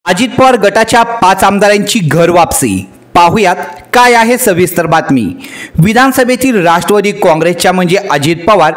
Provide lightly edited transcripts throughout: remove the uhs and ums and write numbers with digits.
अजित पवार गटाच्या 5 आमदारांची घर वापसी पाहुयात काय आहे सविस्तर बातमी। विधानसभेतील राष्ट्रवादी काँग्रेसच्या म्हणजे अजित पवार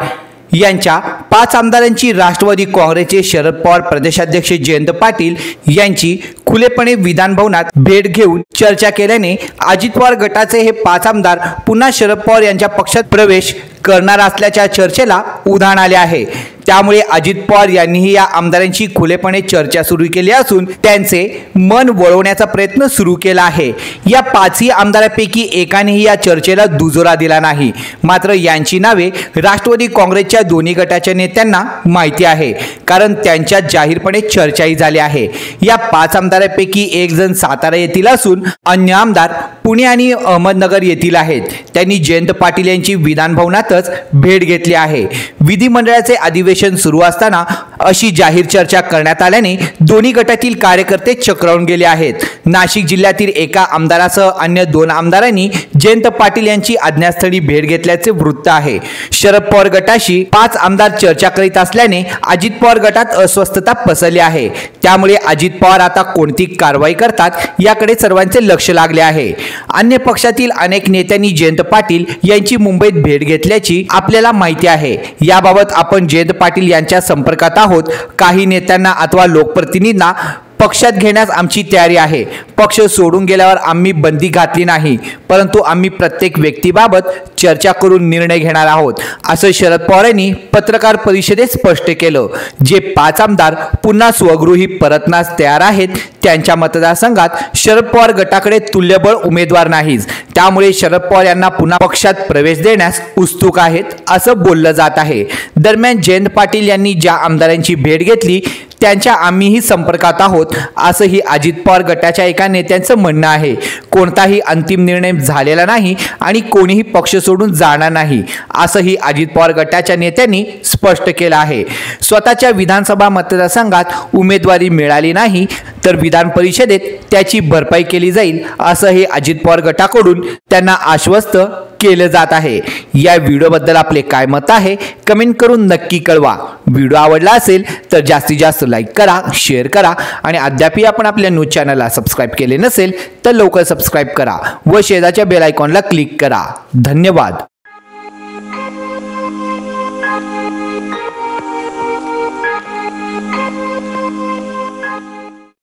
यांच्या 5 आमदारांची राष्ट्रवादी काँग्रेसचे शरद पवार प्रदेशाध्यक्ष जयंत पाटील यांची खुलेपणे विधान भवनात भेट घेऊन चर्चा केल्याने अजित पवार गटाचे हे 5 आमदार पुन्हा शरद पवार यांच्या पक्षात प्रवेश करणार असल्याच्या चर्चेला उधाण आले आहे। त्यामुळे अजित पवार यांनीही या आमदारांची खुलेपणे चर्चा सुरू केली असून त्यांचे मन वळवण्याचा प्रयत्न सुरू केला आहे। या 5ही आमदारांपैकी एकानेही या चर्चेला दुजोरा दिला नाही, मात्र यांची नावे राष्ट्रवादी काँग्रेसच्या दोन्ही गटाच्या नेत्यांना माहिती आहे, कारण त्यांच्यात जाहीरपणे चर्चाही झाली आहे। या 5 आमदारांपैकी एक जण सातारा येथील असून अन्य आमदार पुणे आणि अहमदनगर येथील आहेत। त्यांनी जयंत पाटील यांची विधान भवनातच भेट घेतली आहे। विधिमंडळाचे अधिवेशन सुरू असताना अशी जाहीर चर्चा करण्यात आल्याने दोन्ही गटातील कार्यकर्ते चक्रावून गेले आहेत। नाशिक जिल्ह्यातील एका आमदारासह अन्य 2 आमदारांनी जयंत पाटील यांची अज्ञातस्थळी भेट घेतल्याचे वृत्त आहे। शरद पवार गटाशी 5 आमदार चर्चा करीत असल्याने अजित पवार गटात अस्वस्थता पसरली आहे। त्यामुळे अजित पवार आता कोणती कारवाई करतात याकडे सर्वांचे लक्ष लागले आहे। अन्य पक्षातील अनेक नेत्यांनी जयंत पाटील यांची मुंबईत भेट घेतल्याची आपल्याला माहिती आहे। याबाबत आपण जयंत पाटील यांच्या संपर्कात आहोत। काही नेत्यांना अथवा लोकप्रतिनिधींना पक्षात घेण्यास आमची तयारी आहे। पक्ष सोडून गेल्यावर आम्ही बंदी घातली नाही, परंतु आम्ही प्रत्येक व्यक्तीबाबत चर्चा करून निर्णय घेणार आहोत, असं शरद पवार यांनी पत्रकार परिषदेत स्पष्ट केलं। जे 5 आमदार पुन्हा स्वगृही परतण्यास तयार आहेत त्यांच्या मतदारसंघात शरद पवार गटाकडे तुल्यबळ उमेदवार नाहीत, त्यामुळे शरद पवार यांना पुन्हा पक्षात प्रवेश देण्यास उत्सुक आहेत असं बोललं जात आहे। दरम्यान जयंत पाटील यांनी ज्या आमदारांची भेट घेतली त्यांच्या आम्हीही संपर्कात आहोत, असंही अजित पवार गटाच्या एका नेत्यांचं म्हणणं आहे। कोणताही अंतिम निर्णय झालेला नाही आणि कोणीही पक्ष सोडून जाणार नाही, असंही अजित पवार गटाच्या नेत्यांनी स्पष्ट केलं आहे। स्वतःच्या विधानसभा मतदारसंघात उमेदवारी मिळाली नाही तर विधान परिषदेत त्याची भरपाई केली जाईल, असंही अजित पवार गटाकडून त्यांना आश्वस्त केलं जात आहे। या व्हिडिओबद्दल आपले काय मत आहे कमेंट करून नक्की कळवा। व्हिडिओ आवडला असेल तर जास्तीत जास्त लाईक करा, शेअर करा आणि अद्यापही आपण आपल्या न्यूज चॅनलला सबस्क्राईब केले नसेल तर लवकर सबस्क्राईब करा व शेजारच्या बेल आयकॉनला क्लिक करा। धन्यवाद।